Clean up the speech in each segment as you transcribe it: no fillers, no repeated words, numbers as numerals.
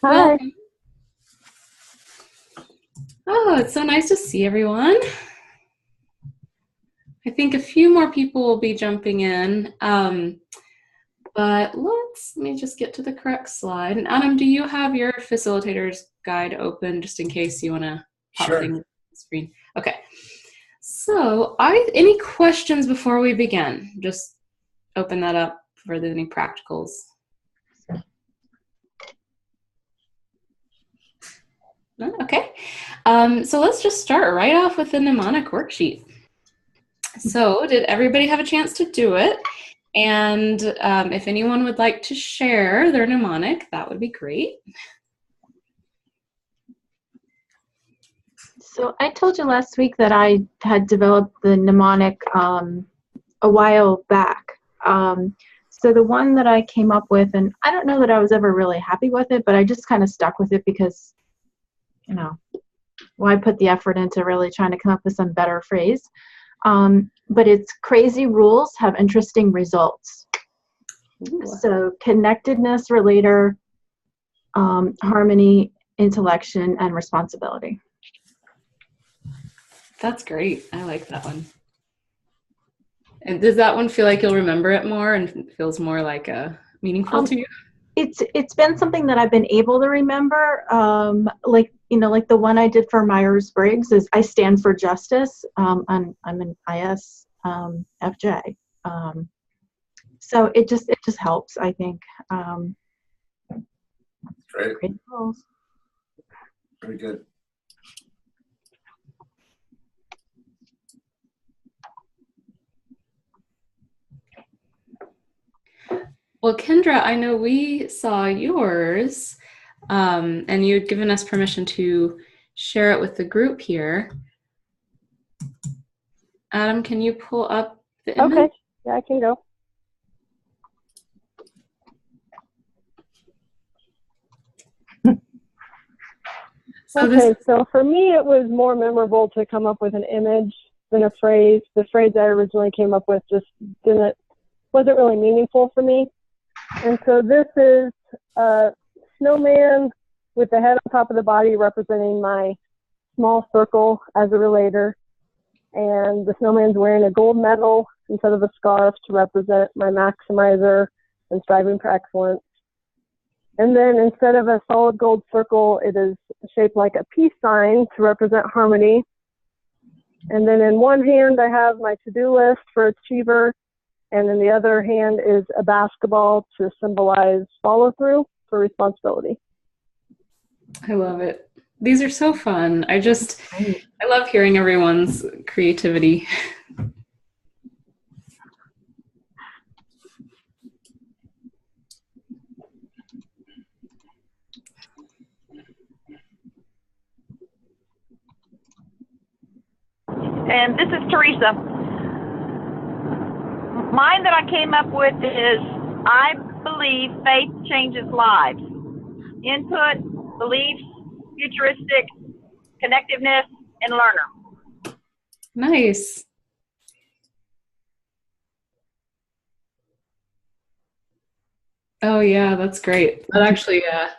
Hi. Welcome. Oh, it's so nice to see everyone. I think a few more people will be jumping in, but let me just get to the correct slide. And Adam, do you have your facilitator's guide open just in case you want to pop Sure. things on the screen? Okay. So, any questions before we begin? Just open that up for any practicals. No? Okay. So let's just start right off with the mnemonic worksheet. So did everybody have a chance to do it? And if anyone would like to share their mnemonic, that would be great. So I told you last week that I had developed the mnemonic a while back. So the one that I came up with, and I don't know that I was ever really happy with it, but I just kind of stuck with it because, you know, why put the effort into really trying to come up with some better phrase? But it's crazy rules have interesting results. Ooh. So connectedness, relator, harmony, intellection, and responsibility. That's great. I like that one. And does that one feel like you'll remember it more and feels more like meaningful to you? It's been something that I've been able to remember. Like the one I did for Myers-Briggs is I stand for justice. I'm an ISFJ. So it just helps, I think. Great. Great rules. Very good. Well, Kendra, I know we saw yours, and you'd given us permission to share it with the group here. Adam, can you pull up the image? Okay, yeah, I can go. So for me, it was more memorable to come up with an image than a phrase. The phrase I originally came up with just wasn't really meaningful for me. And so this is a snowman with the head on top of the body representing my small circle as a relator. And the snowman's wearing a gold medal instead of a scarf to represent my maximizer and striving for excellence. And then instead of a solid gold circle, it is shaped like a peace sign to represent harmony. And then in one hand, I have my to-do list for achiever. And in the other hand is a basketball to symbolize follow-through for responsibility. I love it. These are so fun. I love hearing everyone's creativity. And this is Teresa. Mine that I came up with is, I believe faith changes lives. Input, beliefs, futuristic, connectiveness, and learner. Nice. Oh yeah, that's great. That actually, I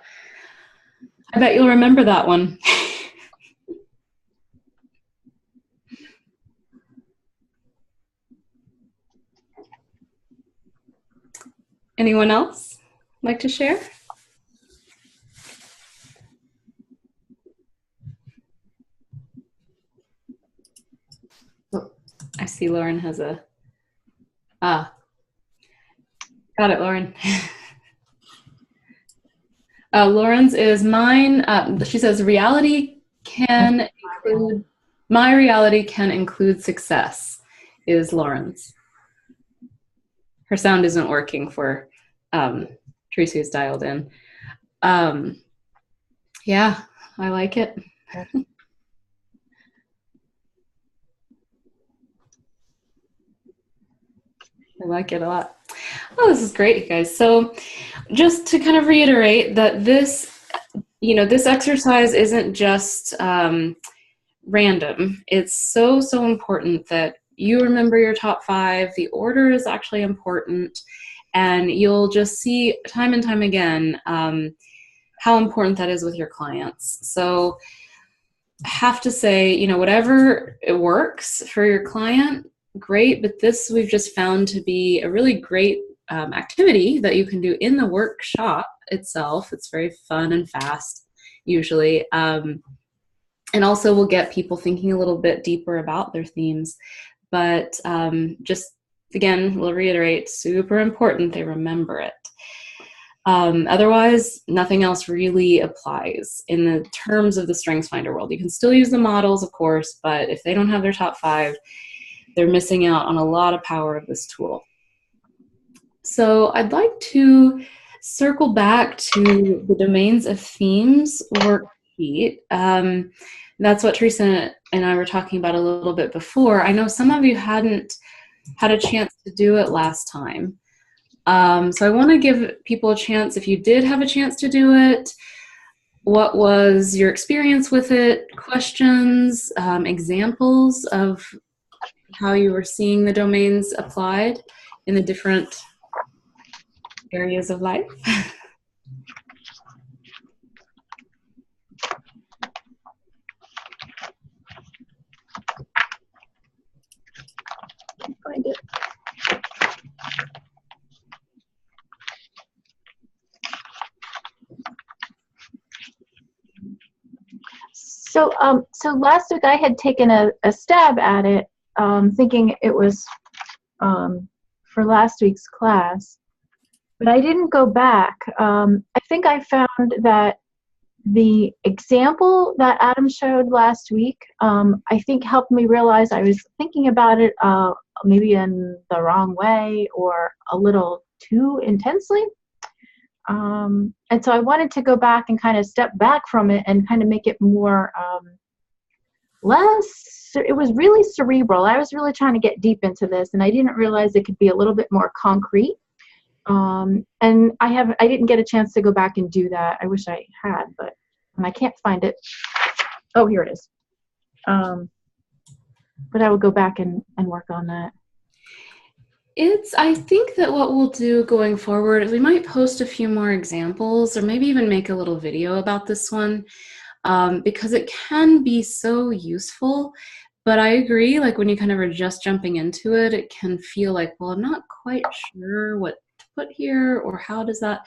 bet you'll remember that one. Anyone else like to share? Oh, I see Lauren has got it, Lauren. Lauren's is mine. She says, my reality can include success, is Lauren's. Her sound isn't working for Teresa, who's dialed in. Yeah, I like it. I like it a lot. Oh, this is great, you guys. So just to kind of reiterate that this exercise isn't just random. It's so important that you remember your top 5. The order is actually important, and you'll just see time and time again how important that is with your clients. So I have to say, you know, whatever it works for your client, great. But this we've just found to be a really great activity that you can do in the workshop itself. It's very fun and fast, usually. And also will get people thinking a little bit deeper about their themes. But just, again, we'll reiterate, super important they remember it. Otherwise, nothing else really applies in the terms of the StrengthsFinder world. You can still use the models, of course, but if they don't have their top 5, they're missing out on a lot of power of this tool. So I'd like to circle back to the Domains of Themes worksheet. That's what Teresa and I were talking about a little bit before. I know some of you hadn't had a chance to do it last time. So I want to give people a chance, if you did have a chance to do it, what was your experience with it, questions, examples of how you were seeing the domains applied in the different areas of life. Find it. So last week I had taken a stab at it, thinking it was for last week's class, but I didn't go back. I think I found that the example that Adam showed last week, I think helped me realize I was thinking about it maybe in the wrong way or a little too intensely. And so I wanted to go back and kind of step back from it and kind of make it more it was really cerebral. I was really trying to get deep into this, and I didn't realize it could be a little bit more concrete. And I didn't get a chance to go back and do that. I wish I had, and I can't find it. Oh, here it is. But I will go back and work on that. I think that what we'll do going forward is we might post a few more examples or maybe even make a little video about this one, because it can be so useful. But I agree, like when you kind of are just jumping into it, it can feel like, well, I'm not quite sure what to put here, or how does that,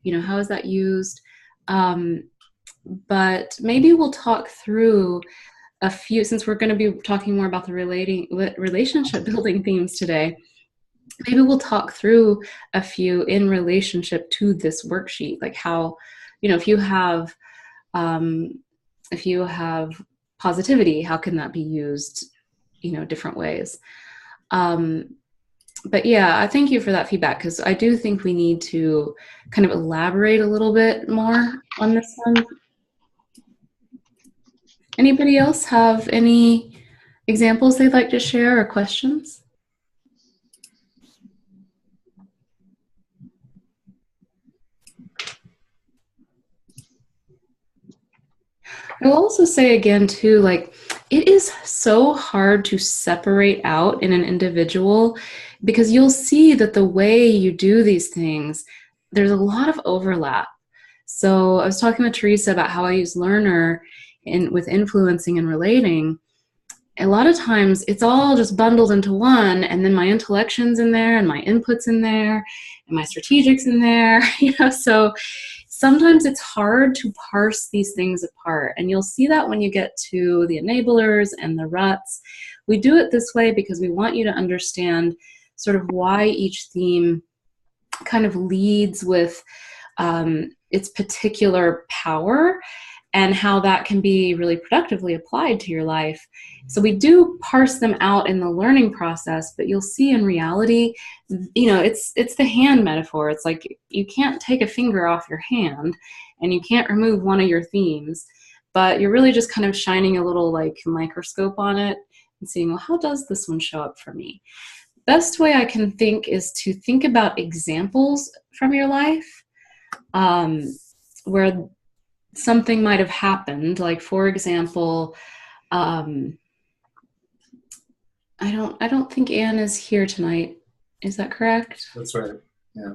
how is that used? But maybe we'll talk through a few, since we're going to be talking more about the relationship building themes today. Maybe we'll talk through a few in relationship to this worksheet, like how, if you have positivity, how can that be used, different ways. But yeah, I thank you for that feedback, because I do think we need to kind of elaborate a little bit more on this one. Anybody else have any examples they'd like to share or questions? I will also say again too, like, it is so hard to separate out in an individual, because you'll see that the way you do these things, there's a lot of overlap. So I was talking with Teresa about how I use learner with influencing and relating. A lot of times it's all just bundled into one, and then my intellection's in there and my input's in there and my strategic's in there, so sometimes it's hard to parse these things apart, and you'll see that when you get to the enablers and the ruts. We do it this way because we want you to understand sort of why each theme kind of leads with its particular power, and how that can be really productively applied to your life. So we do parse them out in the learning process, but you'll see in reality, it's the hand metaphor. It's like you can't take a finger off your hand and you can't remove one of your themes, but you're really just kind of shining a little like microscope on it and seeing, well, how does this one show up for me? Best way I can think is to think about examples from your life where something might have happened. Like, for example, I don't think Anne is here tonight. Is that correct? That's right.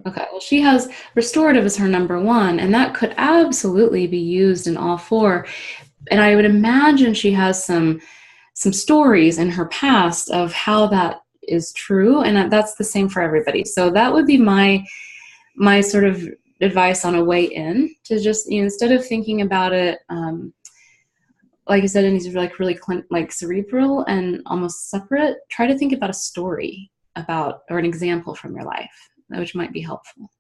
Okay, well, she has restorative as her number one, and that could absolutely be used in all four. And I would imagine she has some stories in her past of how that is true, and that's the same for everybody. So that would be my sort of advice on a way in, to just, instead of thinking about it, like I said, and he's like really like cerebral and almost separate, try to think about a story about, or an example from your life, which might be helpful.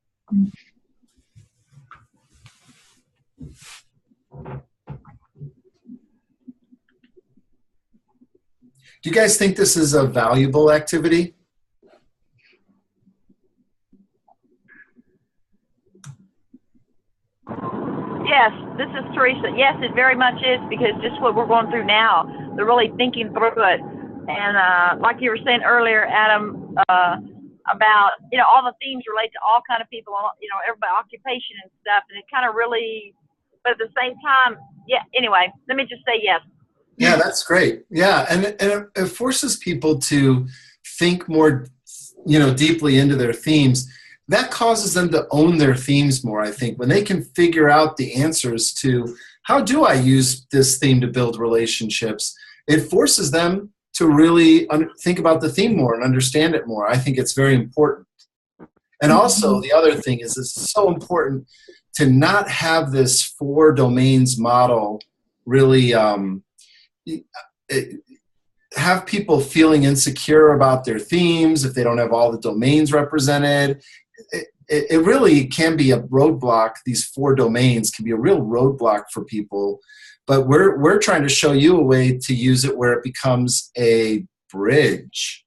Do you guys think this is a valuable activity? Yes, this is Teresa. Yes, it very much is, because just what we're going through now, they're really thinking through it. And like you were saying earlier, Adam, about, all the themes relate to all kind of people, everybody, occupation and stuff. And it kind of really, but at the same time, yeah, anyway, let me just say yes. Yeah, that's great. Yeah, and it forces people to think more, deeply into their themes. That causes them to own their themes more, I think. When they can figure out the answers to, how do I use this theme to build relationships, it forces them to really think about the theme more and understand it more. I think it's very important. And also, the other thing is, it's so important to not have this 4 domains model really have people feeling insecure about their themes if they don't have all the domains represented. It really can be a roadblock. These 4 domains can be a real roadblock for people, but we're trying to show you a way to use it where it becomes a bridge.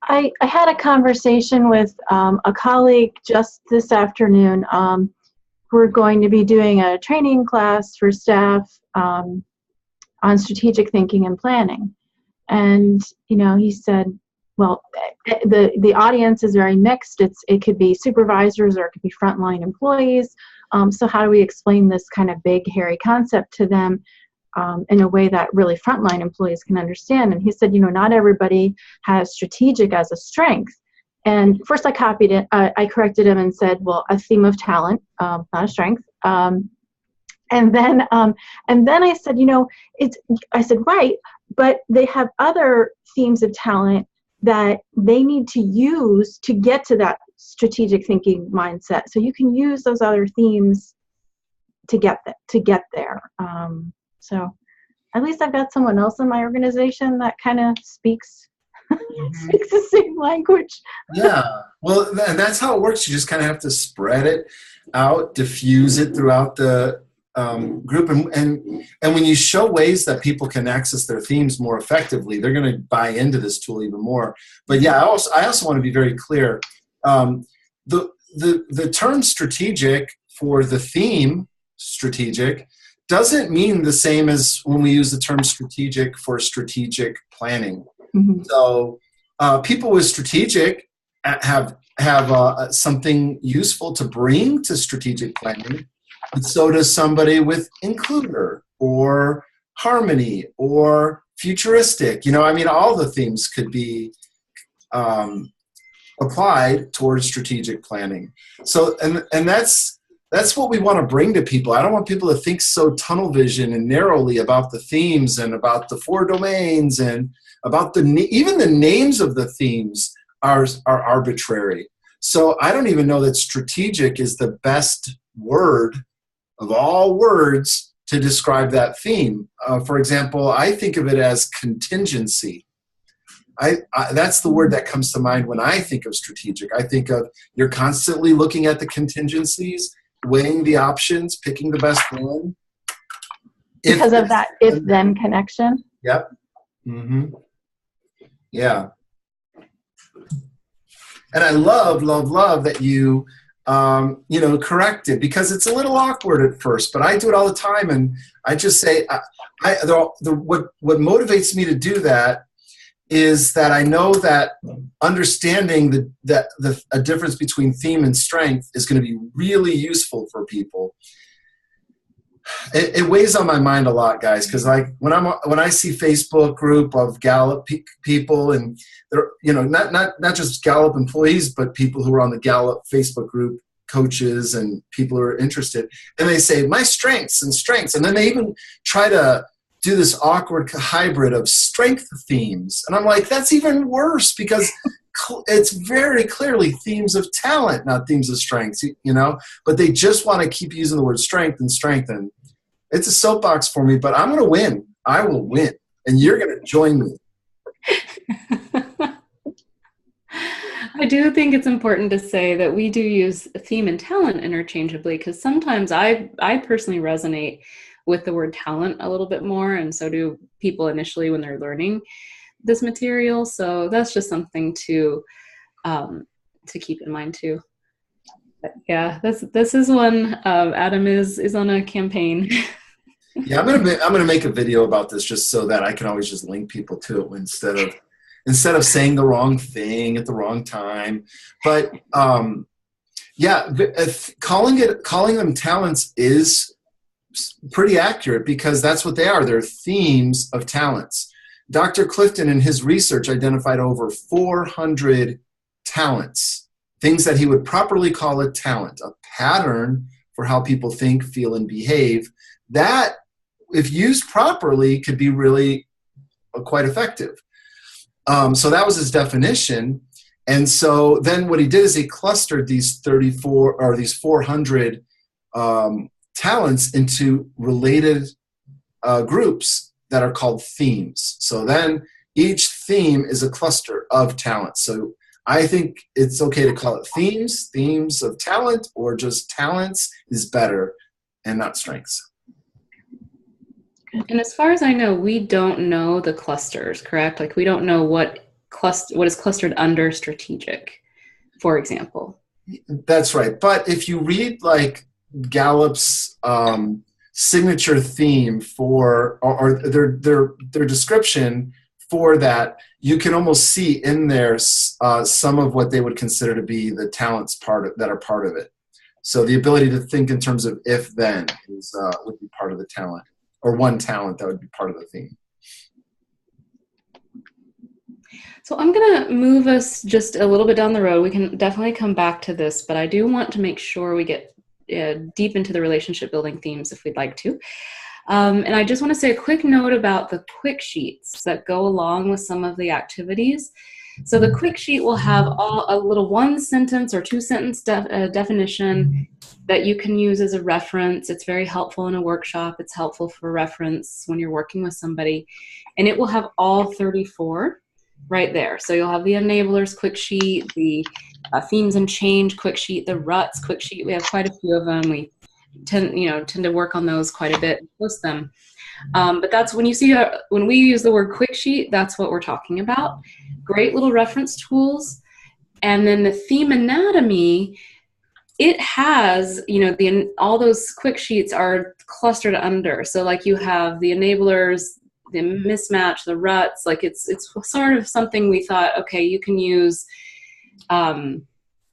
I had a conversation with a colleague just this afternoon. We're going to be doing a training class for staff on strategic thinking and planning. And, he said, well, the audience is very mixed. It could be supervisors or it could be frontline employees. So how do we explain this kind of big, hairy concept to them in a way that really frontline employees can understand? And he said, not everybody has strategic as a strength. And first I copied it. I corrected him and said, well, a theme of talent, not a strength. And then I said, I said, right, but they have other themes of talent that they need to use to get to that strategic thinking mindset. So you can use those other themes to get there. So at least I've got someone else in my organization that kind of speaks the same language. Yeah, well, and that's how it works. You just kind of have to spread it out, diffuse it throughout the group, and when you show ways that people can access their themes more effectively, they're going to buy into this tool even more. But yeah, I also want to be very clear. The term strategic for the theme strategic doesn't mean the same as when we use the term strategic for strategic planning. Mm-hmm. So people with strategic have something useful to bring to strategic planning. And so does somebody with includer or harmony or futuristic. All the themes could be applied towards strategic planning. So, and that's what we want to bring to people. I don't want people to think so tunnel vision and narrowly about the themes and about the 4 domains and about even the names of the themes are arbitrary. So I don't even know that strategic is the best word of all words to describe that theme. For example, I think of it as contingency. That's the word that comes to mind when I think of strategic. I think of you're constantly looking at the contingencies, weighing the options, picking the best one. Because of that if-then connection? Yep. Mm-hmm. Yeah. And I love that you correct it, because it's a little awkward at first, but I do it all the time. And I just say, what motivates me to do that is that I know that understanding a difference between theme and strength is going to be really useful for people. It weighs on my mind a lot, guys, because like when I see Facebook group of Gallup people, and they're, you know, not just Gallup employees, but people who are on the Gallup Facebook group, coaches and people who are interested, and they say my strengths, and then they even try to do this awkward hybrid of strength themes, and I'm like, that's even worse, because it's very clearly themes of talent, not themes of strengths, you know, but they just want to keep using the word strength and strengthen. It's a soapbox for me, but I'm going to win. I will win, and you're going to join me. I do think it's important to say that we do use theme and talent interchangeably, because sometimes I personally resonate with the word talent a little bit more, and so do people initially when they're learning this material. So that's just something to keep in mind too. But yeah, this is one. Adam is on a campaign. Yeah, I'm gonna make a video about this just so that I can always just link people to it instead of saying the wrong thing at the wrong time. But yeah, calling them talents is pretty accurate, because that's what they are. They're themes of talents. Dr. Clifton in his research identified over 400 talents, things that he would properly call a talent, a pattern for how people think, feel, and behave that, if used properly, could be really quite effective. So that was his definition. And so then what he did is he clustered these 400 talents into related groups that are called themes. So then each theme is a cluster of talents. So I think it's okay to call it themes of talent, or just talents is better and not strengths. And as far as I know, we don't know the clusters, correct? Like we don't know what is clustered under strategic, for example. That's right. But if you read like Gallup's signature theme for, or their description for that, you can almost see in there some of what they would consider to be the talents that are part of it. So the ability to think in terms of if-then would be part of the talent, or one talent that would be part of the theme. So I'm going to move us just a little bit down the road. We can definitely come back to this, but I do want to make sure we get deep into the relationship building themes if we'd like to. And I just want to say a quick note about the quick sheets that go along with some of the activities. So the quick sheet will have a little 1-sentence or 2-sentence definition that you can use as a reference. It's very helpful in a workshop. It's helpful for reference when you're working with somebody. And it will have all 34 right there. So you'll have the enablers quick sheet, the themes and change quick sheet, the ruts quick sheet. We have quite a few of them. We tend to work on those quite a bit and post them. But that's when we use the word quick sheet, that's what we're talking about. Great little reference tools. And then the theme anatomy, it has, all those quick sheets are clustered under. So like you have the enablers, the mismatch, the ruts, like it's sort of something we thought, okay, you can use, and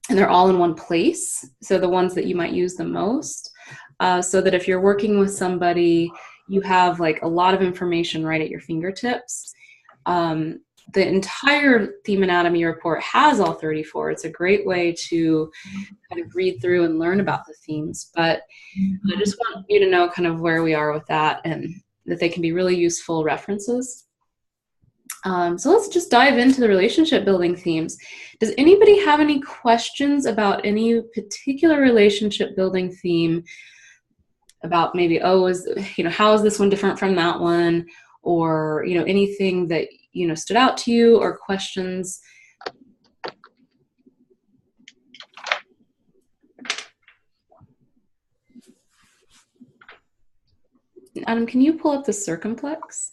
they're all in one place. So the ones that you might use the most, so that if you're working with somebody, you have like a lot of information right at your fingertips. The entire theme anatomy report has all 34. It's a great way to kind of read through and learn about the themes. But I just want you to know kind of where we are with that, and that they can be really useful references. So let's just dive into the relationship building themes. Does anybody have any questions about any particular relationship building theme? About maybe, how is this one different from that one? Or, anything that, stood out to you, or questions? Adam, can you pull up the circumplex?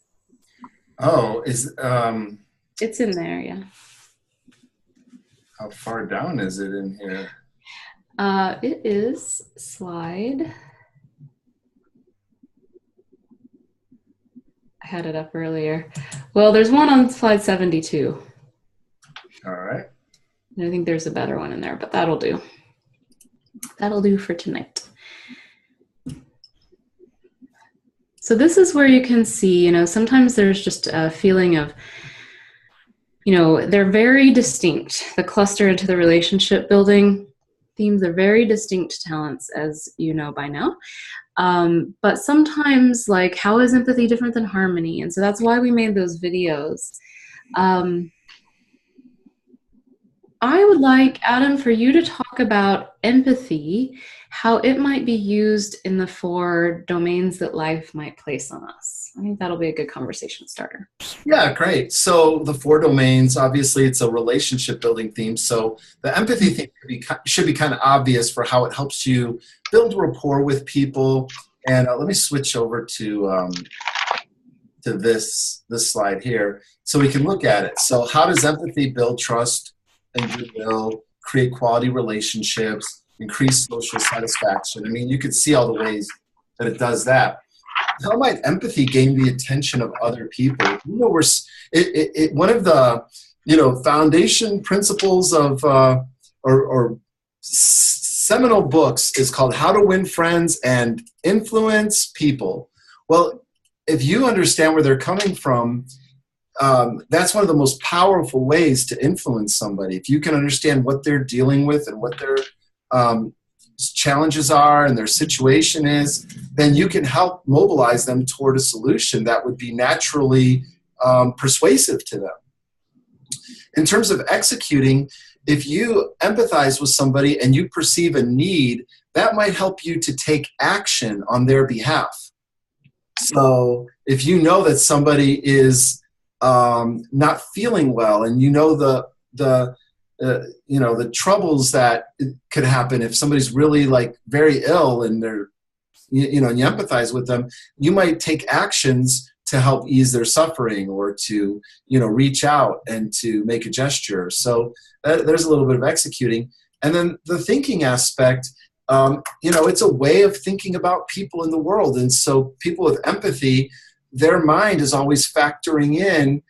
Oh, It's in there, yeah. How far down is it in here? It is slide. I had it up earlier. Well, there's one on slide 72. All right. I think there's a better one in there, but that'll do. That'll do for tonight. So this is where you can see, sometimes there's just a feeling of, they're very distinct. The cluster into the relationship building themes are very distinct talents, as you know by now. But sometimes, like, how is empathy different than harmony? And so that's why we made those videos. I would like, Adam, for you to talk about empathy, how it might be used in the 4 domains that life might place on us. I think that'll be a good conversation starter. Yeah, great. So the 4 domains, obviously it's a relationship building theme. So the empathy theme should be kind of obvious for how it helps you build rapport with people. And let me switch over to this slide here so we can look at it. So how does empathy build trust and goodwill, create quality relationships, increase social satisfaction? I mean, you could see all the ways that it does that. How might empathy gain the attention of other people? One of the foundation principles of or seminal books is called How to Win Friends and Influence People. Well, if you understand where they're coming from, that's one of the most powerful ways to influence somebody. If you can understand what they're dealing with and what their challenges are and their situation is, then you can help mobilize them toward a solution that would be naturally persuasive to them. In terms of executing, if you empathize with somebody and you perceive a need, that might help you to take action on their behalf. So if you know that somebody is not feeling well, and the troubles that could happen if somebody's really like very ill and they're, and you empathize with them, you might take actions to help ease their suffering or to, reach out and to make a gesture. So there's a little bit of executing. And then the thinking aspect, it's a way of thinking about people in the world. And so people with empathy, their mind is always factoring in,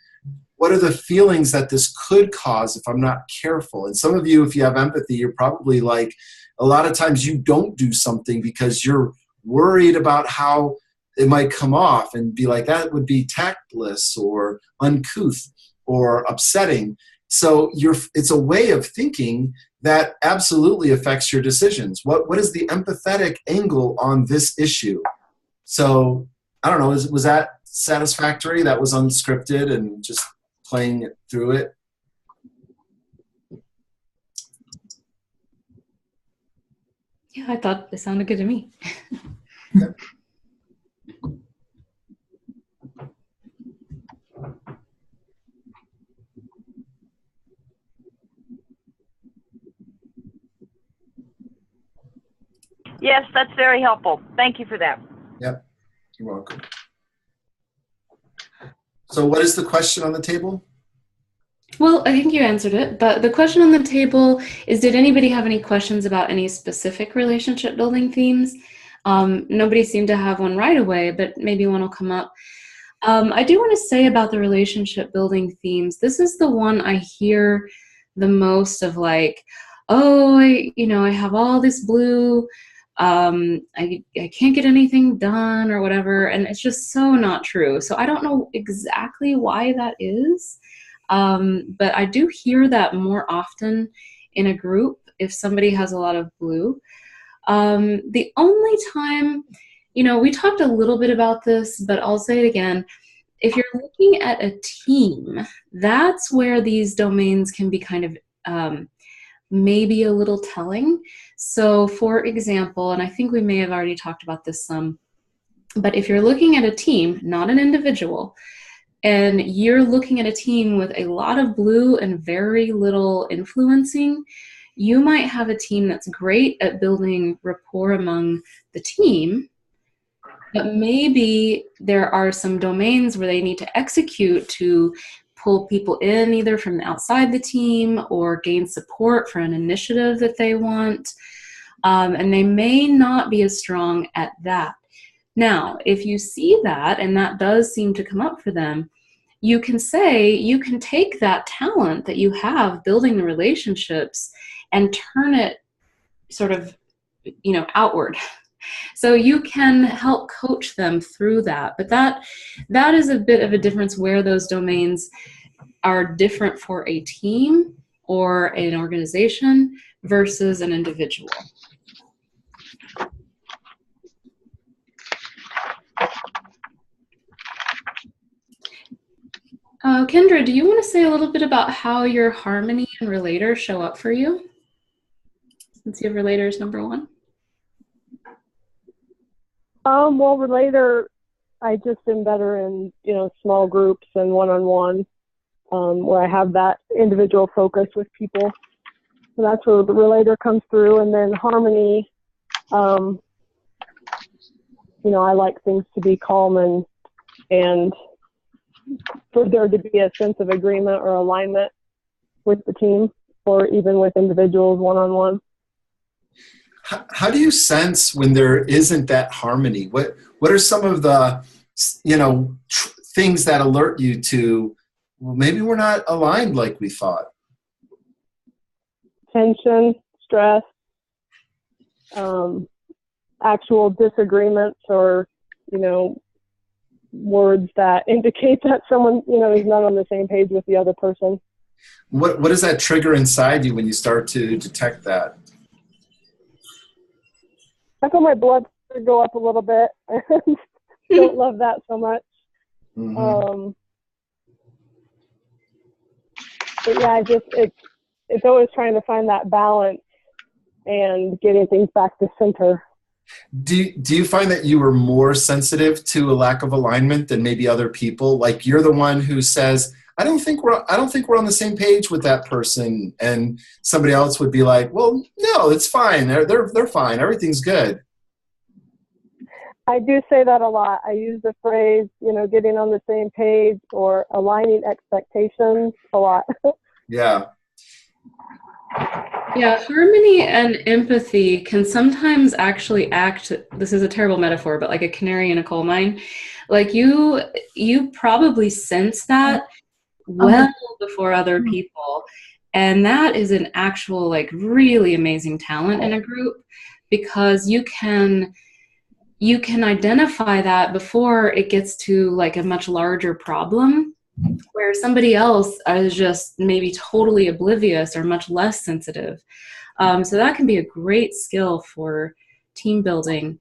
what are the feelings that this could cause if I'm not careful? And some of you, if you have empathy, you're probably like, a lot of times you don't do something because you're worried about how it might come off and be like, that would be tactless or uncouth or upsetting. So it's a way of thinking that absolutely affects your decisions. What is the empathetic angle on this issue? So I don't know, was that satisfactory? That was unscripted and just playing it through it. Yeah, I thought it sounded good to me. Okay. Yes, that's very helpful. Thank you for that. Yep, you're welcome. So what is the question on the table? Well, I think you answered it, but the question on the table is, did anybody have any questions about any specific relationship building themes? Nobody seemed to have one right away, but maybe one will come up. I do want to say about the relationship building themes, this is the one I hear the most of, like, oh, I have all this blue, I can't get anything done or whatever, and it's just so not true. So I don't know exactly why that is, but I do hear that more often in a group if somebody has a lot of blue. The only time, we talked a little bit about this, but I'll say it again. If you're looking at a team, that's where these domains can be kind of maybe a little telling. So for example, and I think we may have already talked about this some, but if you're looking at a team, not an individual, and you're looking at a team with a lot of blue and very little influencing, you might have a team that's great at building rapport among the team, but maybe there are some domains where they need to execute to pull people in either from outside the team or gain support for an initiative that they want. And they may not be as strong at that. Now, if you see that, and that does seem to come up for them, you can say, you can take that talent that you have building the relationships and turn it sort of, outward. So you can help coach them through that. But that is a bit of a difference where those domains are different for a team or an organization versus an individual. Kendra, do you want to say a little bit about how your harmony and relator show up for you? Since you have relators number 1. Well, relator, I just am better in, small groups and one-on-one, where I have that individual focus with people. So that's where the relator comes through. And then harmony, I like things to be calm and for there to be a sense of agreement or alignment with the team or even with individuals one-on-one. How do you sense when there isn't that harmony? What are some of the, things that alert you to, well, maybe we're not aligned like we thought? Tension, stress, actual disagreements or, words that indicate that someone, is not on the same page with the other person. What does that trigger inside you when you start to detect that? I feel my blood pressure go up a little bit. I don't love that so much. Mm-hmm. But yeah, it's always trying to find that balance and getting things back to center. Do you find that you are more sensitive to a lack of alignment than maybe other people? Like you're the one who says, I don't think we're on the same page with that person, and somebody else would be like, well, no, it's fine. They're fine. Everything's good. I do say that a lot. I use the phrase, getting on the same page or aligning expectations a lot. Yeah. Yeah, harmony and empathy can sometimes actually act, this is a terrible metaphor, but like a canary in a coal mine. Like you probably sense that well before other people. And that is an actual, like, really amazing talent in a group, because you can identify that before it gets to like a much larger problem, where somebody else is just maybe totally oblivious or much less sensitive. So that can be a great skill for team building.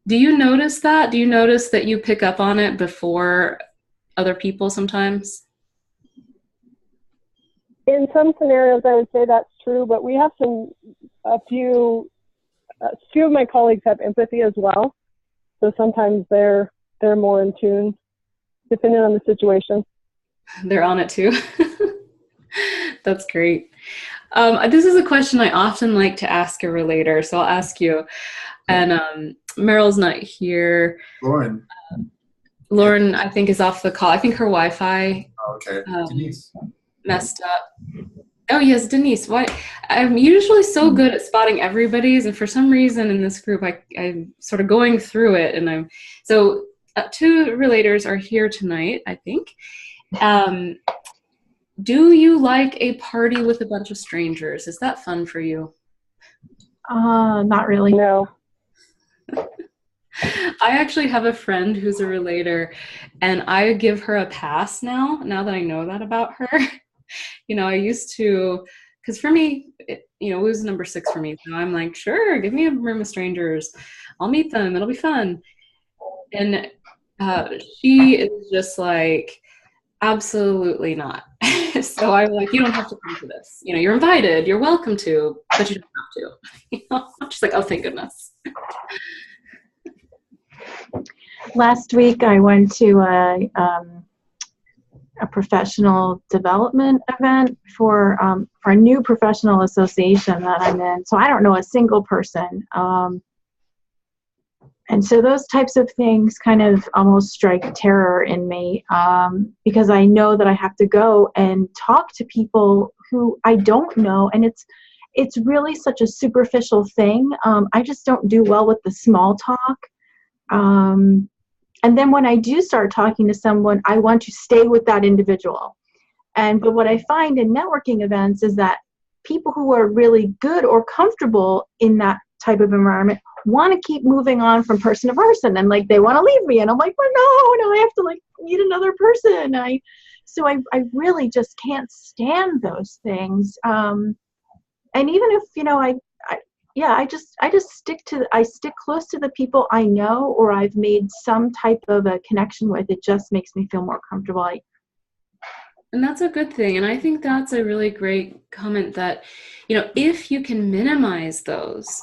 Do you notice that? Do you notice that you pick up on it before other people sometimes? In some scenarios, I would say that's true, but we have a few of my colleagues have empathy as well. So sometimes they're more in tune, depending on the situation. They're on it too. That's great. This is a question I often like to ask a relator, so I'll ask you. And Meryl's not here. Lauren, I think, is off the call. I think her Wi-Fi Denise messed up. Oh, yes, Denise. Why? I'm usually so good at spotting everybody's, and for some reason in this group, I'm sort of going through it, and so 2 relators are here tonight, I think. Do you like a party with a bunch of strangers? Is that fun for you? Not really. No. I actually have a friend who's a relator, and I give her a pass now that I know that about her. I used to, because for me, it was number 6 for me. So I'm like, sure, give me a room of strangers. I'll meet them. It'll be fun. And she is just like, absolutely not. So I'm like, you don't have to come to this. You're invited. You're welcome to, but you don't have to. I'm just like, oh, thank goodness. Last week, I went to a professional development event for a new professional association that I'm in. So I don't know a single person. And so those types of things kind of almost strike terror in me, because I know that I have to go and talk to people who I don't know, and it's really such a superficial thing. I just don't do well with the small talk. And then when I do start talking to someone, I want to stay with that individual. But what I find in networking events is that people who are really good or comfortable in that type of environment want to keep moving on from person to person, and like they want to leave me, and I'm like, well, no, I have to like meet another person. So I really just can't stand those things. And even if, I just stick close to the people I know, or I've made some type of a connection with. It just makes me feel more comfortable. And that's a good thing. And I think that's a really great comment that, if you can minimize those,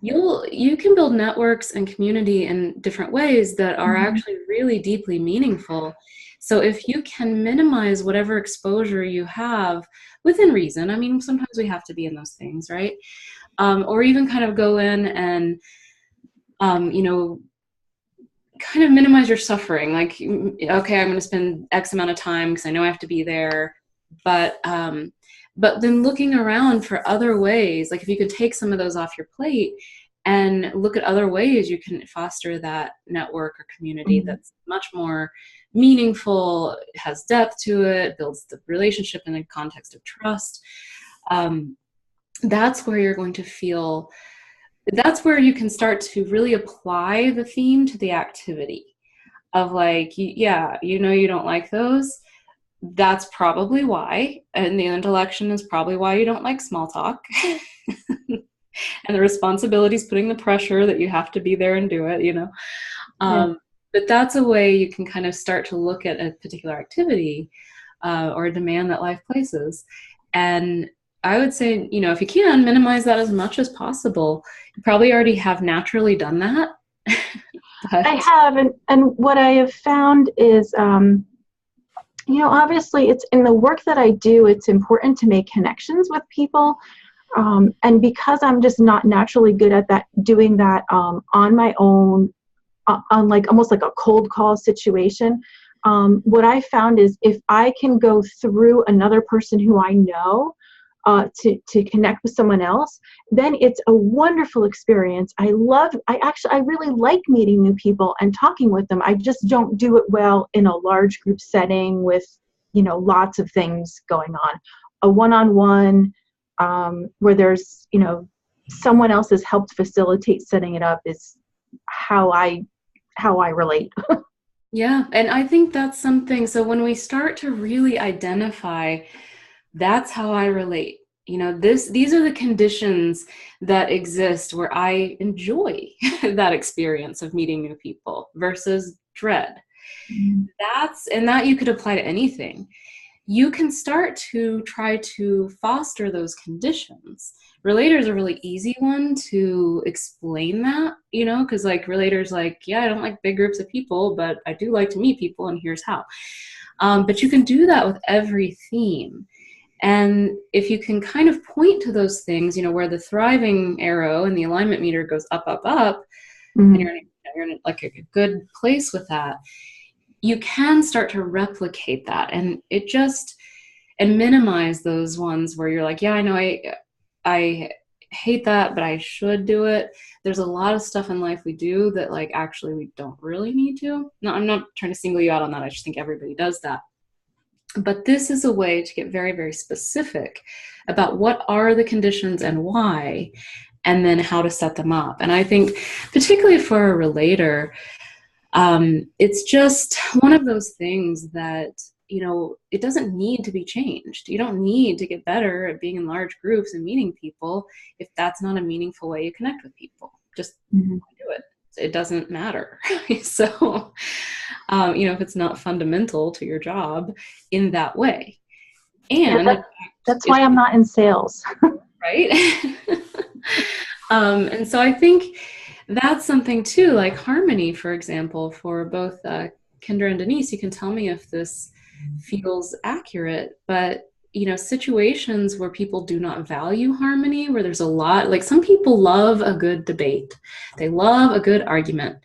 you can build networks and community in different ways that are actually really deeply meaningful. So if you can minimize whatever exposure you have within reason, I mean, sometimes we have to be in those things, right? Or even kind of go in and, kind of minimize your suffering. Like, okay, I'm going to spend X amount of time because I know I have to be there. But then looking around for other ways, like if you could take some of those off your plate and look at other ways you can foster that network or community that's much more meaningful, has depth to it, builds the relationship in a context of trust. That's where you're going to feel, that's where you can start to really apply the theme to the activity of like, you don't like those. That's probably why. And the intellection is probably why you don't like small talk. And the responsibility is putting the pressure that you have to be there and do it, But that's a way you can kind of start to look at a particular activity or a demand that life places. And I would say, if you can, minimize that as much as possible. You probably already have naturally done that. But I have, and what I have found is, obviously it's in the work that I do, it's important to make connections with people. And because I'm just not naturally good at doing that on my own, on like almost like a cold call situation, what I found is if I can go through another person who I know, to connect with someone else, then it's a wonderful experience. I really like meeting new people and talking with them. I just don't do it well in a large group setting with, lots of things going on. A one-on-one, where there's, someone else has helped facilitate setting it up is how I relate. Yeah, and I think that's something, so when we start to really identify, that's how I relate. These are the conditions that exist where I enjoy that experience of meeting new people versus dread. That you could apply to anything. You can start to try to foster those conditions. Relator is a really easy one to explain that, because like Relator's like, yeah, I don't like big groups of people, but I do like to meet people, and here's how. But you can do that with every theme. And if you can kind of point to those things, where the thriving arrow and the alignment meter goes up, up, up, and you're in like a good place with that, you can start to replicate that and minimize those ones where you're like, yeah, I know I hate that, but I should do it. There's a lot of stuff in life we do that like actually we don't really need to. No, I'm not trying to single you out on that. I just think everybody does that. But this is a way to get very, very specific about what are the conditions and why, and then how to set them up. And I think particularly for a relator, it's just one of those things that, it doesn't need to be changed. You don't need to get better at being in large groups and meeting people if that's not a meaningful way you connect with people. Just do it. It doesn't matter. So, if it's not fundamental to your job in that way. And that's why I'm not in sales. Right? And so I think that's something too, like harmony, for example, for both Kendra and Denise, you can tell me if this feels accurate, but situations where people do not value harmony, where there's a lot, like some people love a good debate, they love a good argument.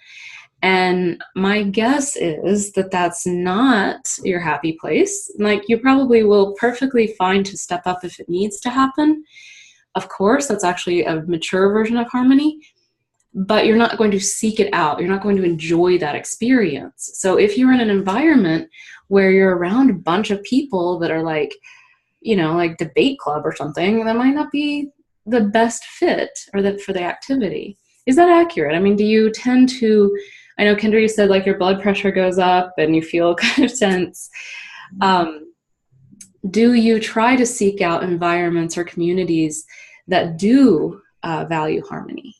And my guess is that that's not your happy place. Like you probably will perfectly fine to step up if it needs to happen. Of course, that's actually a mature version of harmony, but you're not going to seek it out. You're not going to enjoy that experience. So if you're in an environment where you're around a bunch of people that are like, like debate club or something, that might not be the best fit for the activity. Is that accurate? I mean, do you tend to, I know Kendra, you said like your blood pressure goes up and you feel kind of tense. Do you try to seek out environments or communities that do value harmony?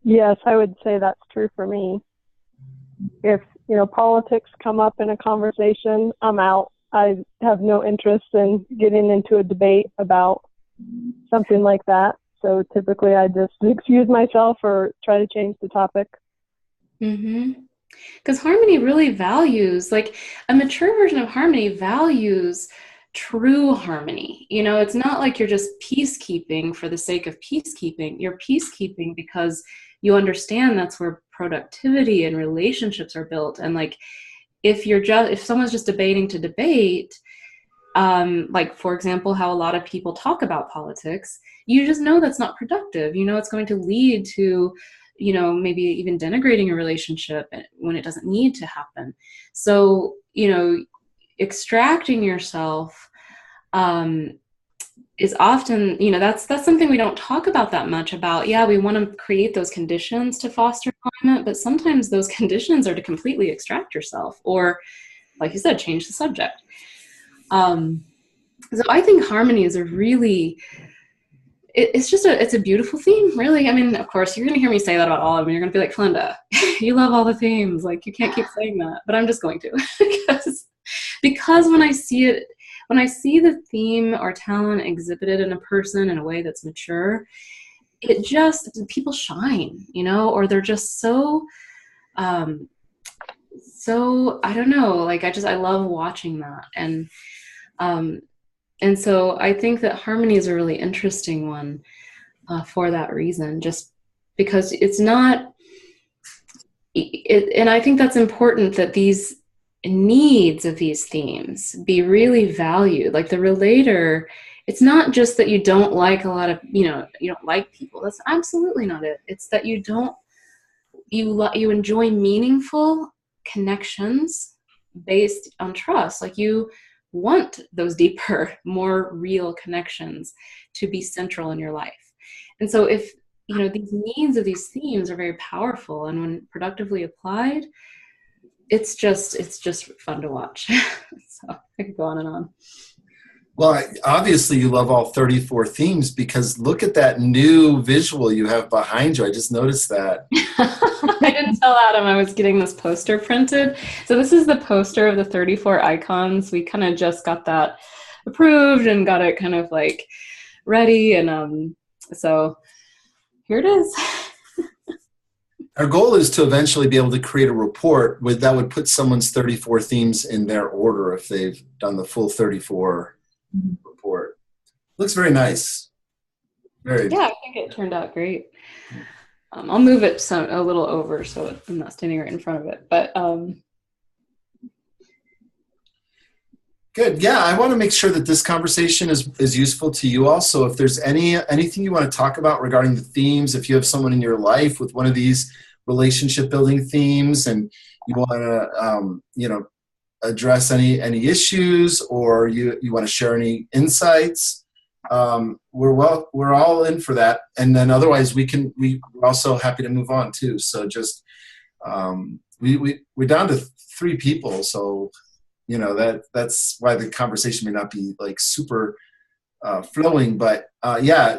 Yes, I would say that's true for me. If, politics come up in a conversation, I'm out. I have no interest in getting into a debate about something like that. So typically I just excuse myself or try to change the topic. Because harmony really values, like a mature version of harmony values true harmony. It's not like you're just peacekeeping for the sake of peacekeeping. You're peacekeeping because you understand that's where productivity and relationships are built. And like, if someone's just debating to debate, like for example, how a lot of people talk about politics, you just know that's not productive. It's going to lead to, maybe even denigrating a relationship when it doesn't need to happen. So, extracting yourself is often, that's something we don't talk about that much about. Yeah, we want to create those conditions to foster climate, but sometimes those conditions are to completely extract yourself or, like you said, change the subject. So I think harmony is a really, it's a beautiful theme, really. I mean, of course, you're going to hear me say that about all of them. You're going to be like, Flinda, you love all the themes. Like, you can't keep saying that. But I'm just going to. because when I see the theme or talent exhibited in a person in a way that's mature, people shine, or they're just so, I don't know, like, I love watching that. And so I think that harmony is a really interesting one for that reason, just because it's not, and I think that's important that these needs of these themes be really valued. Like the relator, it's not just that you don't like a lot of, you don't like people. That's absolutely not it. It's that you enjoy meaningful connections based on trust. Like you want those deeper, more real connections to be central in your life. And so if, these needs of these themes are very powerful, and when productively applied, it's just fun to watch. So I could go on and on. Well, obviously you love all 34 themes, because look at that new visual you have behind you. I just noticed that. I didn't tell Adam I was getting this poster printed. So this is the poster of the 34 icons. We kind of just got that approved and got it kind of like ready. And so here it is. Our goal is to eventually be able to create a report that would put someone's 34 themes in their order if they've done the full 34 report. Looks very nice. Yeah, I think it turned out great. I'll move it a little over so I'm not standing right in front of it. But good. Yeah, I want to make sure that this conversation is useful to you also. If there's anything you want to talk about regarding the themes, if you have someone in your life with one of these relationship building themes and you want to address any issues, or you want to share any insights, we're all in for that. And then otherwise we're also happy to move on too. So just we're down to 3 people, so that's why the conversation may not be like super flowing, but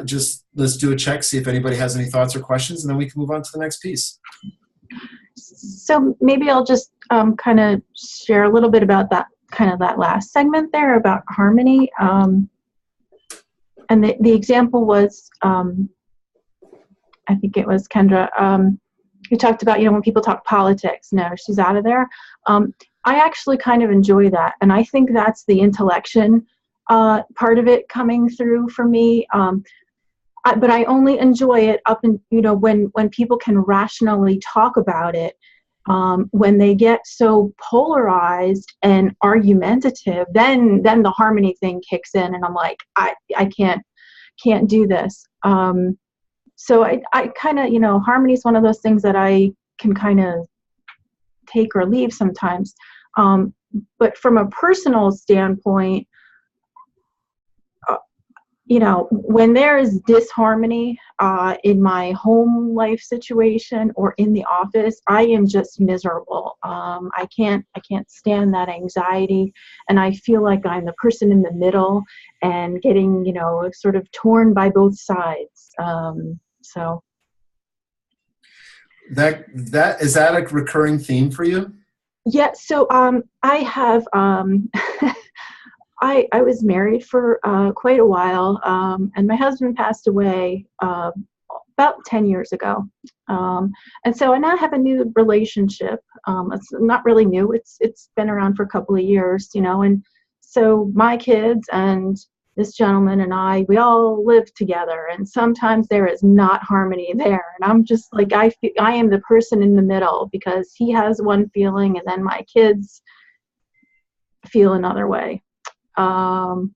just let's do a check, see if anybody has any thoughts or questions, and then we can move on to the next piece. So maybe I'll just kind of share a little bit about that last segment there about harmony. And the example was, I think it was Kendra, who talked about, when people talk politics, no, she's out of there. I actually kind of enjoy that. And I think that's the intellection part of it coming through for me. But I only enjoy it when people can rationally talk about it. When they get so polarized and argumentative, then the harmony thing kicks in, and I'm like, I can't do this. So I kind of, harmony is one of those things that I can kind of take or leave sometimes. But from a personal standpoint, you know, when there is disharmony in my home life situation or in the office, I am just miserable. I can't stand that anxiety, and I feel like I'm the person in the middle and getting, you know, sort of torn by both sides. So That is that a recurring theme for you? yeah, so I have I was married for quite a while, and my husband passed away about 10 years ago. And so I now have a new relationship. It's not really new. It's been around for a couple of years, you know. And so my kids and this gentleman and we all live together. And sometimes there is not harmony there. And I'm just like, I am the person in the middle because he has one feeling and then my kids feel another way. And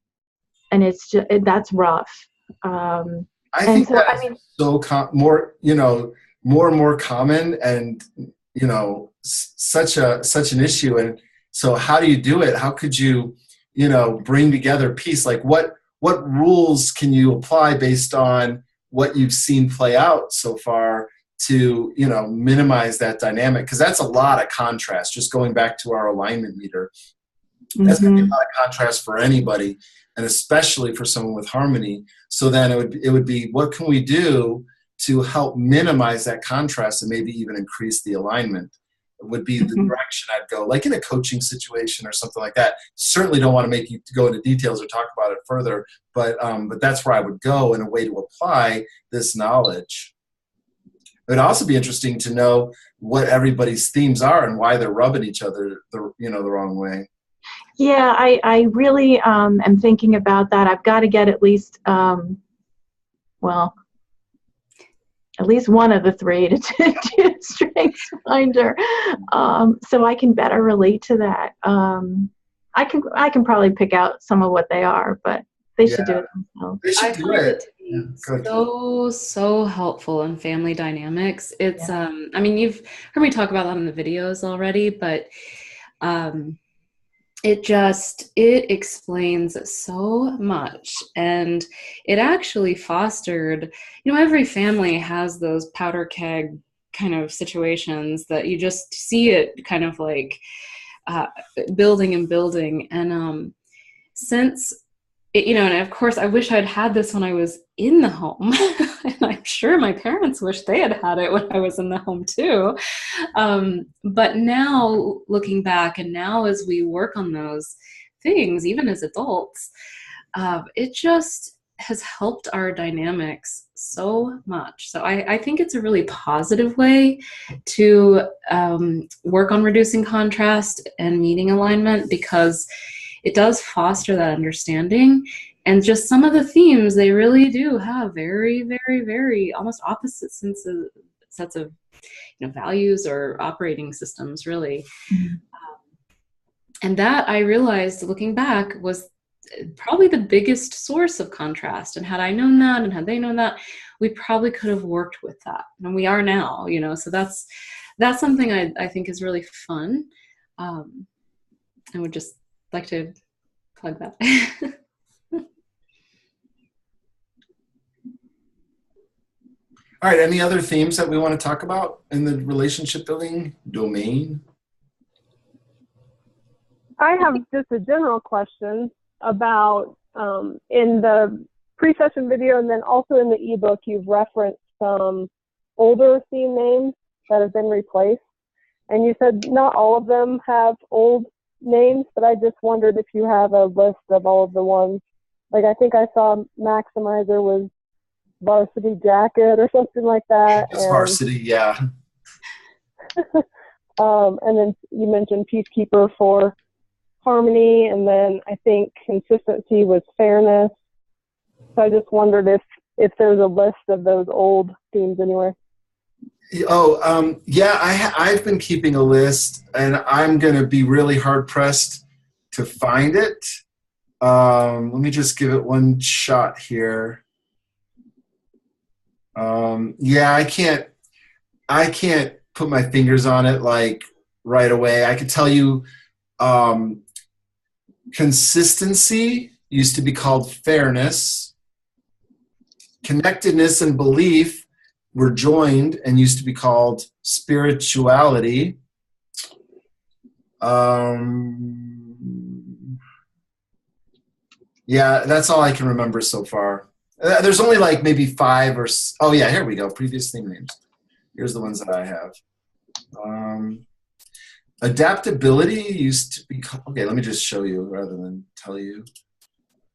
it's just, that's rough. I And think so, I that's mean, so more, you know, more and more common, and you know, such an issue. And so, how do you do it? How could you, you know, bring together peace? Like, what rules can you apply based on what you've seen play out so far to, you know, minimize that dynamic? Because that's a lot of contrast. Just going back to our alignment meter, that's going to be a lot of contrast for anybody, and especially for someone with harmony. So then it would be, what can we do to help minimize that contrast and maybe even increase the alignment? It would be the direction I'd go, like in a coaching situation or something like that. Certainly don't want to make you go into details or talk about it further, but that's where I would go in a way to apply this knowledge. It would also be interesting to know what everybody's themes are and why they're rubbing each other the wrong way. yeah, I really am thinking about that. I've got to get at least, well, at least one of the three to do strengths finder, so I can better relate to that. I can probably pick out some of what they are, but they should do it themselves. They should I do find it. to be so helpful in family dynamics. It's I mean, you've heard me talk about that in the videos already, but it explains so much, and it actually fostered, you know, every family has those powder keg kind of situations that you just see it kind of like building and building. And since it, you know, and of course I wish I'd had this when I was in the home and I'm sure my parents wish they had it when I was in the home too. But now looking back, and now as we work on those things, even as adults, it just has helped our dynamics so much. So I think it's a really positive way to work on reducing contrast and meeting alignment, because it does foster that understanding. And just some of the themes, they really do have very, very, very almost opposite sets of, you know, values or operating systems, really. And that, I realized looking back, was probably the biggest source of contrast. And had I known that, and had they known that, we probably could have worked with that. And we are now, you know, so that's something I think is really fun. I would just like to plug that. All right, any other themes that we want to talk about in the relationship building domain? I have just a general question about in the pre-session video, and then also in the ebook, you've referenced some older theme names that have been replaced. And you said not all of them have old names, but I just wondered if you have a list of all of the ones. Like, I think I saw Maximizer was Varsity Jacket or something like that. It's Varsity, yeah. And then you mentioned Peacekeeper for harmony, and then I think Consistency was fairness. So I just wondered if there's a list of those old themes anywhere. Oh, yeah, I've been keeping a list, and I'm going to be really hard-pressed to find it. Let me just give it one shot here. Yeah, I can't put my fingers on it like right away. I could tell you consistency used to be called fairness. Connectedness and belief were joined and used to be called spirituality. Yeah, that's all I can remember so far. There's only like maybe 5 or oh yeah, here we go. Previous theme names. Here's the ones that I have. Adaptability used to be called, okay, let me just show you rather than tell you.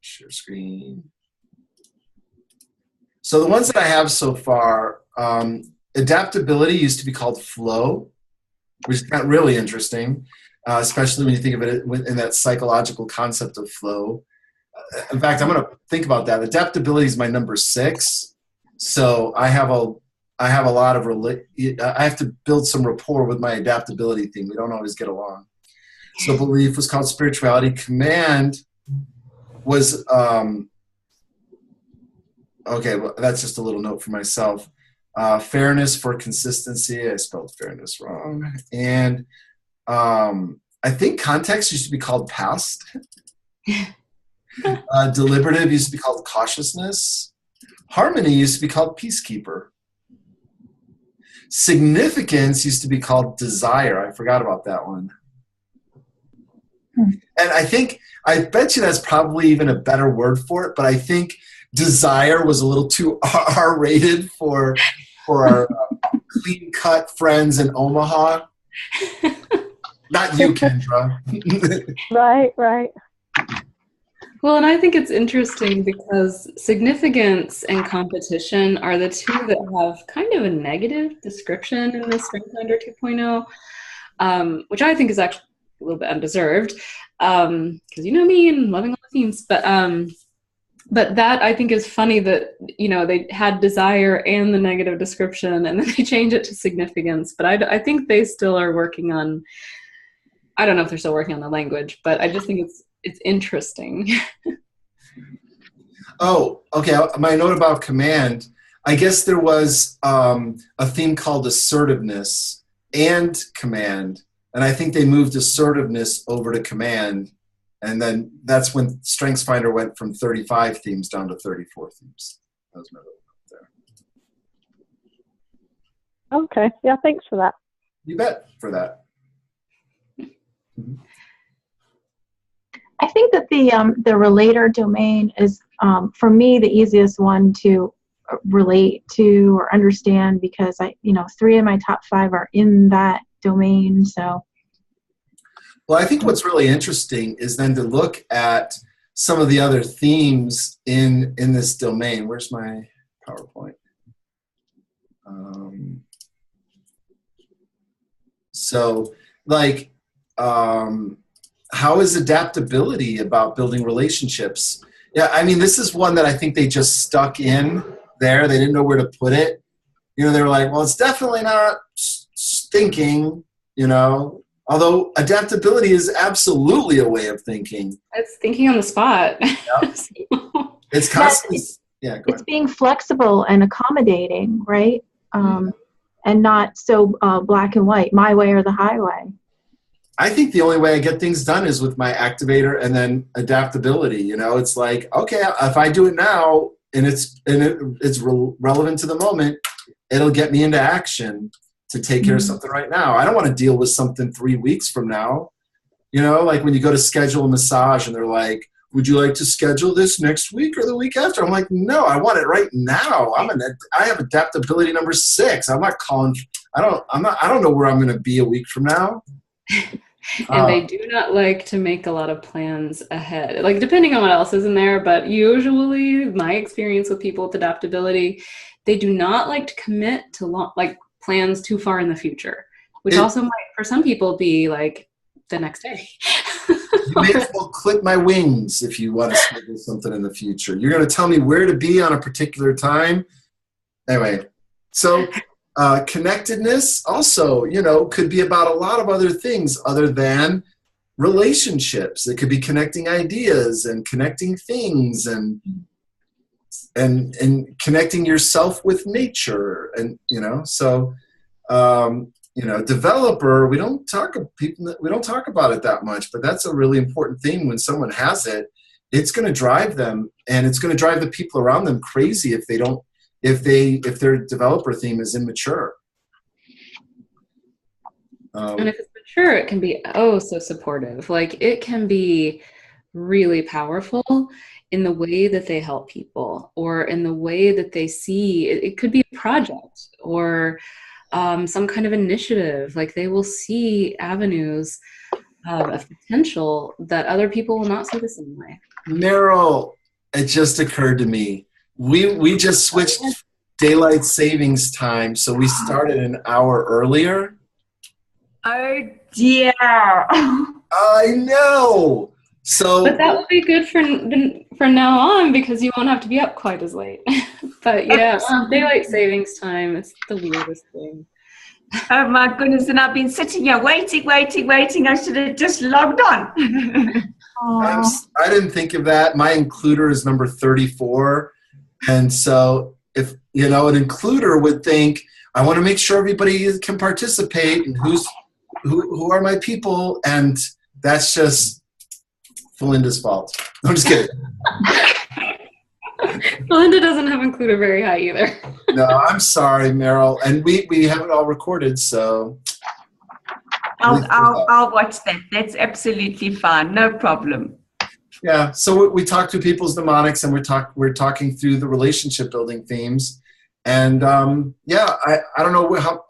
Share screen. So the ones that I have so far, adaptability used to be called flow, which is not really interesting, especially when you think of it in that psychological concept of flow. In fact, I'm going to think about that. Adaptability is my number 6. So I have a lot of, I have to build some rapport with my adaptability theme. We don't always get along. So belief was called spirituality. Command was, okay, well, that's just a little note for myself. Fairness for consistency. I spelled fairness wrong. And I think context used to be called past. Deliberative used to be called cautiousness. Harmony used to be called peacekeeper. Significance used to be called desire. I forgot about that one. And I bet you that's probably even a better word for it, but I think desire was a little too R-rated for our clean-cut friends in Omaha. Not you, Kendra. Right. Well, and I think it's interesting because significance and competition are the two that have kind of a negative description in this StrengthsFinder 2.0, which I think is actually a little bit undeserved, because you know me and loving all the themes. But that I think is funny that, you know, they had desire and the negative description, and then they change it to significance. But I think they still are working on. I don't know if they're still working on the language, but I just think it's interesting. Oh, okay. My note about command, I guess there was a theme called assertiveness and command. And I think they moved assertiveness over to command. And then that's when StrengthsFinder went from 35 themes down to 34 themes. That was my note there. Okay. Yeah, thanks for that. You bet for that. I think that the relator domain is, for me, the easiest one to relate to or understand, because 3 of my top 5 are in that domain. So, well, I think what's really interesting is then to look at some of the other themes in this domain. Where's my PowerPoint? How is adaptability about building relationships? Yeah, I mean, this is one that I think they just stuck in there. They didn't know where to put it. You know, they were like, well, it's definitely not thinking, you know, although adaptability is absolutely a way of thinking. It's thinking on the spot. Yep. It's constantly, yeah, go it's ahead. being flexible and accommodating, right? And not so black and white, my way or the highway. I think the only way I get things done is with my activator and then adaptability. You know, it's like, okay, if I do it now and it's relevant to the moment, it'll get me into action to take care of something right now. I don't want to deal with something 3 weeks from now. You know, like when you go to schedule a massage and they're like, would you like to schedule this next week or the week after? I'm like, no, I want it right now. I have adaptability number 6. I'm not calling. I don't know where I'm going to be a week from now. And they do not like to make a lot of plans ahead, like depending on what else is in there. But usually my experience with people with adaptability, they do not like to commit to plans too far in the future, which also might for some people be like the next day. You may as well clip my wings if you want to schedule something in the future. You're going to tell me where to be on a particular time. Anyway, so connectedness also, you know, could be about a lot of other things other than relationships. It could be connecting ideas and connecting things and connecting yourself with nature, and you know. So you know, developer, we don't talk about it that much, but that's a really important thing when someone has it, it's going to drive them, and it's going to drive the people around them crazy if they don't, if their developer theme is immature. And if it's mature, it can be oh so supportive. Like it can be really powerful in the way that they help people, or in the way that they see it. It could be a project or some kind of initiative. Like they will see avenues of potential that other people will not see the same way. Meryl, it just occurred to me. We just switched daylight savings time, so we started an hour earlier. Oh dear. I know. So, but that will be good for now on, because you won't have to be up quite as late. But yeah, daylight savings time is the weirdest thing. Oh my goodness, and I've been sitting here waiting. I should have just logged on. I didn't think of that. My includer is number 34. And so if, an includer would think, I want to make sure everybody can participate, and who are my people, and that's just Felinda's fault. I'm just kidding. Felinda doesn't have included very high either. No, I'm sorry, Meryl. And we have it all recorded, so. I'll watch that. That's absolutely fine. No problem. Yeah, so we talk to people's mnemonics, and we're talking through the relationship building themes. And yeah, I don't know how,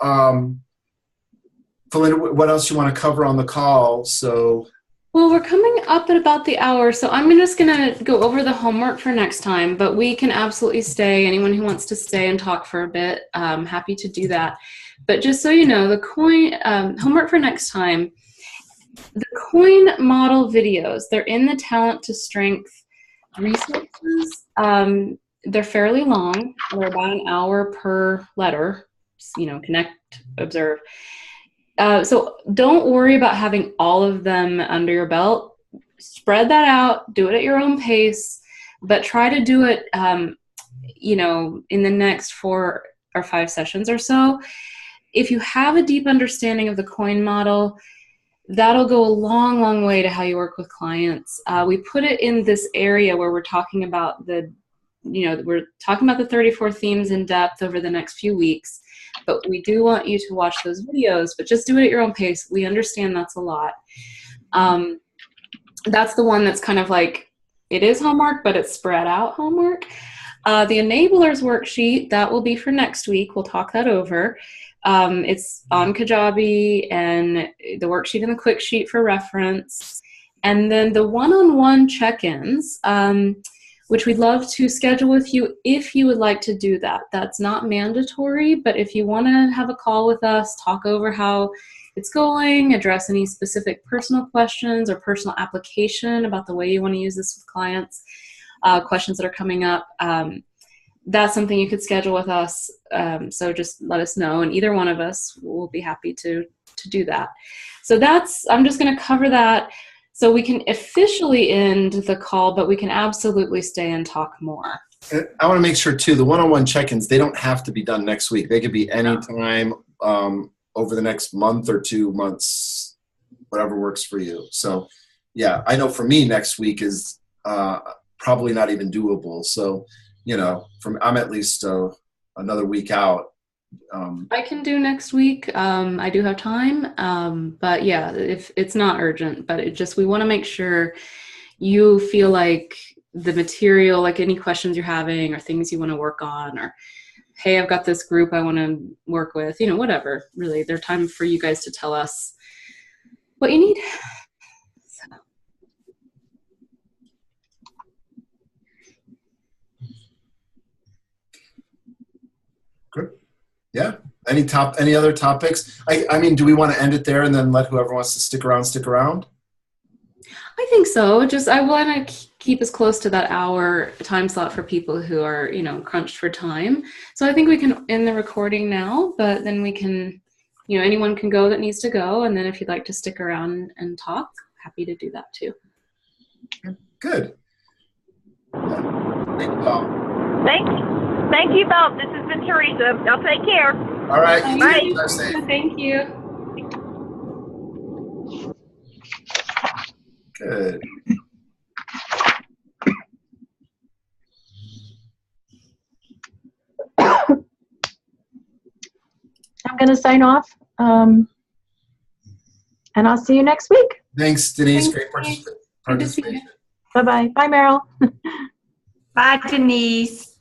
Felinda, what else you want to cover on the call? So. Well, we're coming up at about the hour, so I'm just going to go over the homework for next time, but we can absolutely stay. Anyone who wants to stay and talk for a bit, I'm happy to do that. But just so you know, the coin homework for next time, the coin model videos, they're in the Talent to Strength resources. They're fairly long. They're about an hour per letter, connect, observe. So don't worry about having all of them under your belt. Spread that out, do it at your own pace, but try to do it, in the next 4 or 5 sessions or so. If you have a deep understanding of the coin model, that'll go a long, long way to how you work with clients. We put it in this area where we're talking about we're talking about the 34 themes in depth over the next few weeks. But we do want you to watch those videos, but just do it at your own pace. We understand that's a lot. That's the one that's kind of like, it is homework, but it's spread out homework. The enablers worksheet, that will be for next week. We'll talk that over. It's on Kajabi, and the worksheet and the quick sheet for reference. And then the one-on-one check-ins, which we'd love to schedule with you if you would like to do that. That's not mandatory, but if you want to have a call with us, talk over how it's going, address any specific personal questions or personal application about the way you want to use this with clients, questions that are coming up, that's something you could schedule with us. So just let us know, and either one of us will be happy to do that. So I'm just going to cover that. So we can officially end the call, but we can absolutely stay and talk more. I want to make sure, too, the one-on-one check-ins, they don't have to be done next week. They could be any time over the next month or 2 months, whatever works for you. So, yeah, I know for me next week is probably not even doable. So, I'm at least another week out. I can do next week. I do have time, but yeah, if it's not urgent, but we want to make sure you feel like the material, like any questions you're having or things you want to work on, or hey, I've got this group I want to work with, whatever, really, there's time for you guys to tell us what you need. So. Good. Yeah. Any other topics? I mean, do we want to end it there and then let whoever wants to stick around? I think so. I want to keep as close to that hour time slot for people who are, crunched for time. So I think we can end the recording now, but then we can, anyone can go that needs to go. And then if you'd like to stick around and talk, happy to do that too. Good. Thank you, Bob. Thank you both. This has been Teresa. Y'all take care. All right. Bye. Thank you. Good. I'm going to sign off, and I'll see you next week. Thanks, Denise. Thanks, Great Denise. Good to see you. participation. Bye-bye. Bye, Meryl. Bye, Denise.